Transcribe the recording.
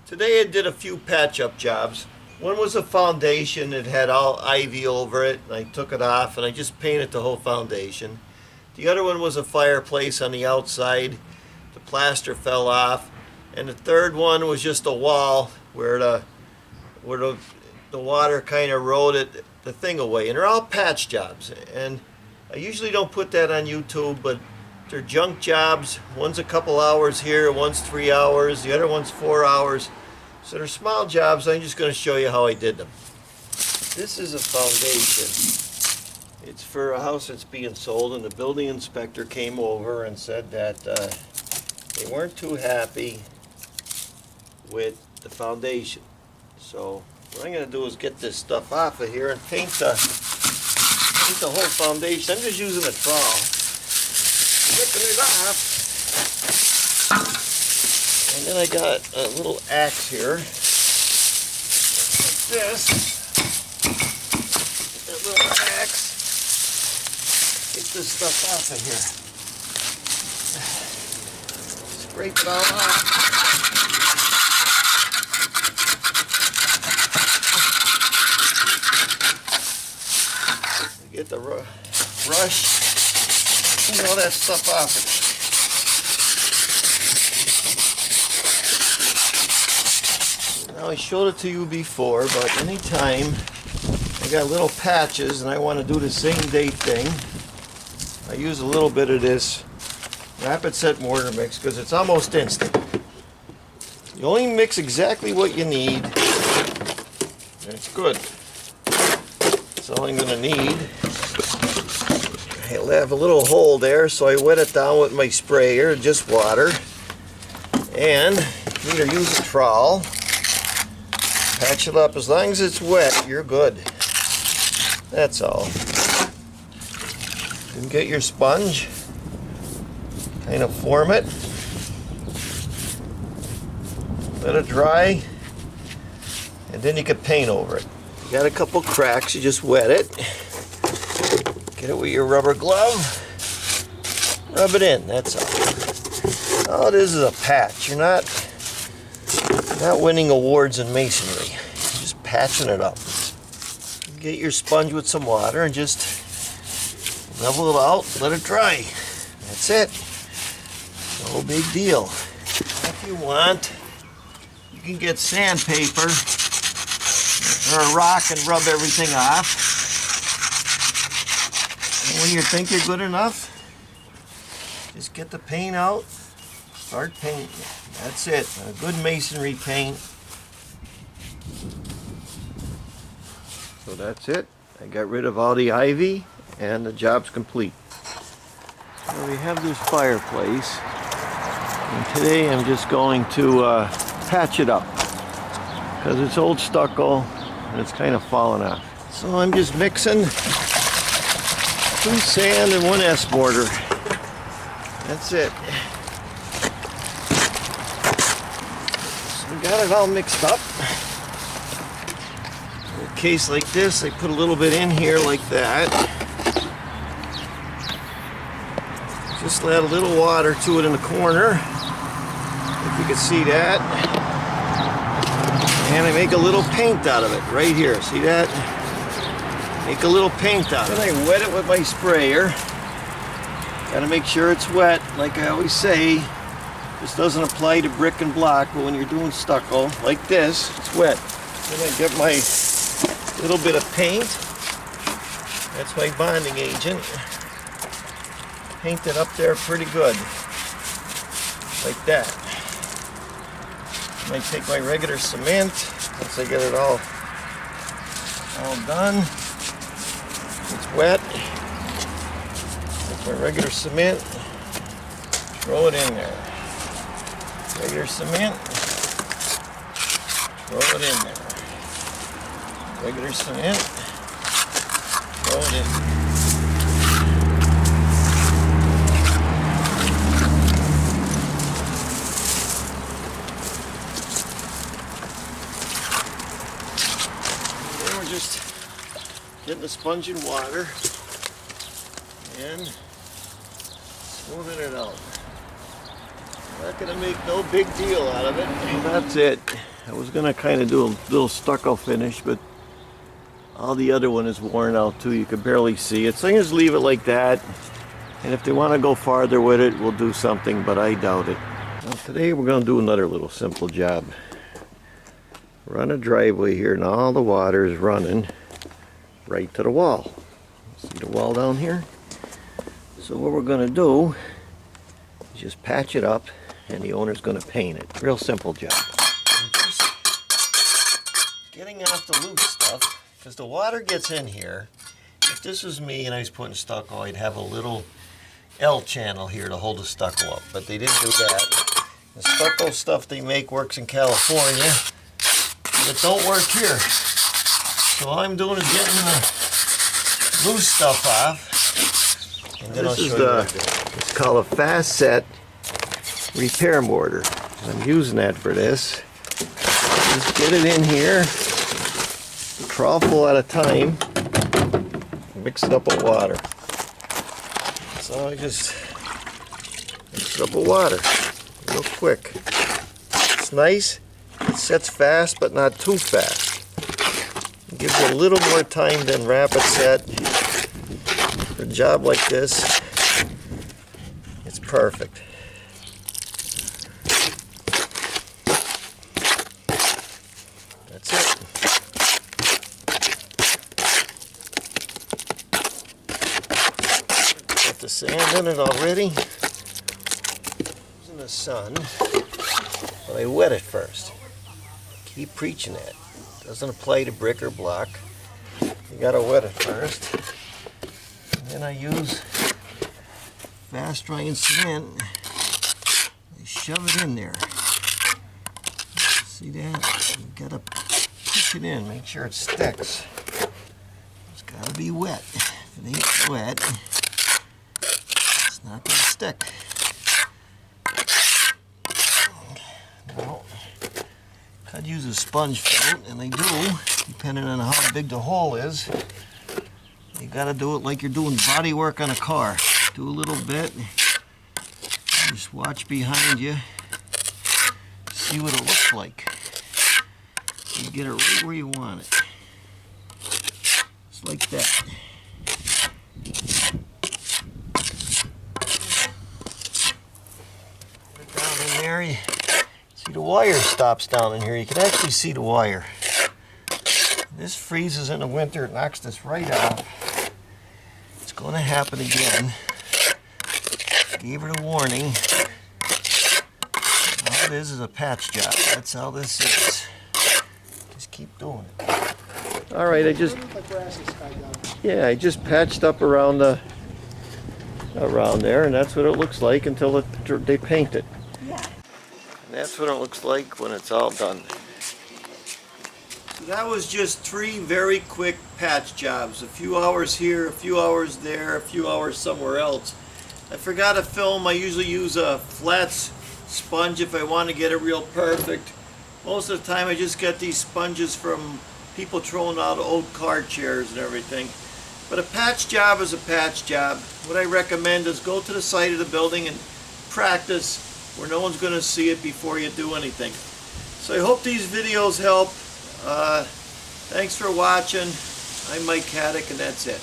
Today I did a few patch-up jobs. One was a foundation. It had all ivy over it. I took it off and I just painted the whole foundation. The other one was a fireplace on the outside. The plaster fell off. And the third one was just a wall where the water kind of eroded the thing away. And they're all patch jobs. And I usually don't put that on YouTube, but they're junk jobs. One's a couple hours here, one's 3 hours, the other one's 4 hours. So they're small jobs. I'm just going to show you how I did them. This is a foundation. It's for a house that's being sold, and the building inspector came over and said that they weren't too happy with the foundation. So what I'm going to do is get this stuff off of here and paint the whole foundation. I'm just using a trowel. Ripping it off. And then I got a little axe here, like this. That little axe. Get this stuff off of here. Scrape it all off. Get the brush. Clean all that stuff off. Now I showed it to you before, but anytime I got little patches and I want to do the same day thing, I use a little bit of this rapid set mortar mix because it's almost instant. You only mix exactly what you need and it's good. That's all I'm going to need. I'll have a little hole there, so I wet it down with my sprayer, just water. And you either use a trowel, patch it up. As long as it's wet, you're good. That's all. Then get your sponge, kind of form it, let it dry, and then you can paint over it. You got a couple cracks, you just wet it. Get it with your rubber glove, rub it in, that's all. All it is a patch. You're not winning awards in masonry. You're just patching it up. Get your sponge with some water and just level it out, let it dry. That's it. No big deal. If you want, you can get sandpaper or a rock and rub everything off. When you think you're good enough, just get the paint out, start painting. That's it, a good masonry paint. So that's it. I got rid of all the ivy and the job's complete. So we have this fireplace, and today I'm just going to patch it up because it's old stucco and it's kind of falling off. So I'm just mixing 2 sand and 1 S mortar. That's it. So we got it all mixed up. In a case like this, I put a little bit in here like that. Just add a little water to it in the corner, if you can see that. And I make a little paint out of it right here. See that? Make a little paint out of it. Then I wet it with my sprayer. Got to make sure it's wet. Like I always say, this doesn't apply to brick and block, but when you're doing stucco like this, it's wet. Then I get my little bit of paint. That's my bonding agent. Paint it up there pretty good. Like that. I take my regular cement once I get it all done. It's wet. Take my regular cement, throw it in there. Regular cement, throw it in there. Regular cement, throw it in there. Then we're just getting the sponge in water and smoothing it out. Not gonna make no big deal out of it. Well, that's it. I was gonna kind of do a little stucco finish, but all the other one is worn out too. You could barely see it. So I just leave it like that. And if they want to go farther with it, we'll do something, but I doubt it. Well, today we're gonna do another little simple job. Run a driveway here, and all the water is running right to the wall. See the wall down here? So what we're gonna do is just patch it up, and the owner's gonna paint it. Real simple job. Just getting off the loose stuff, because the water gets in here. If this was me and I was putting stucco, I'd have a little L channel here to hold the stucco up, but they didn't do that. The stucco stuff they make works in California, but it don't work here. So all I'm doing is getting the loose stuff off, and then I'll show you what I do. It's called a fast set repair mortar. I'm using that for this. Just get it in here, trowelful at a time, mix it up with water. So I just mix it up with water real quick. It's nice. It sets fast, but not too fast. It gives you a little more time than rapid set. For a job like this, it's perfect. That's it. Got the sand in it already. It's in the sun, but I wet it first. Keep preaching that. Doesn't apply to brick or block. You gotta wet it first. And then I use fast drying cement. I shove it in there. See that? You gotta push it in, make sure it sticks. It's gotta be wet. If it ain't wet, it's not gonna stick. Now, I'd use a sponge float, and they do, depending on how big the hole is. You gotta do it like you're doing body work on a car. Do a little bit. Just watch behind you. See what it looks like. You get it right where you want it. Just like that. Put it down in there. See, the wire stops down in here. You can actually see the wire. This freezes in the winter. It knocks this right off. It's going to happen again. Gave her a warning. All it is a patch job. That's all this is. Just keep doing it. All right, I just patched up around there, and that's what it looks like until they paint it. And that's what it looks like when it's all done. So that was just 3 very quick patch jobs. A few hours here, a few hours there, a few hours somewhere else. I forgot to film. I usually use a flat sponge if I want to get it real perfect. Most of the time I just get these sponges from people throwing out old car chairs and everything. But a patch job is a patch job. What I recommend is go to the side of the building and practice where no one's going to see it before you do anything. So I hope these videos help. Thanks for watching. I'm Mike Haduck, and that's it.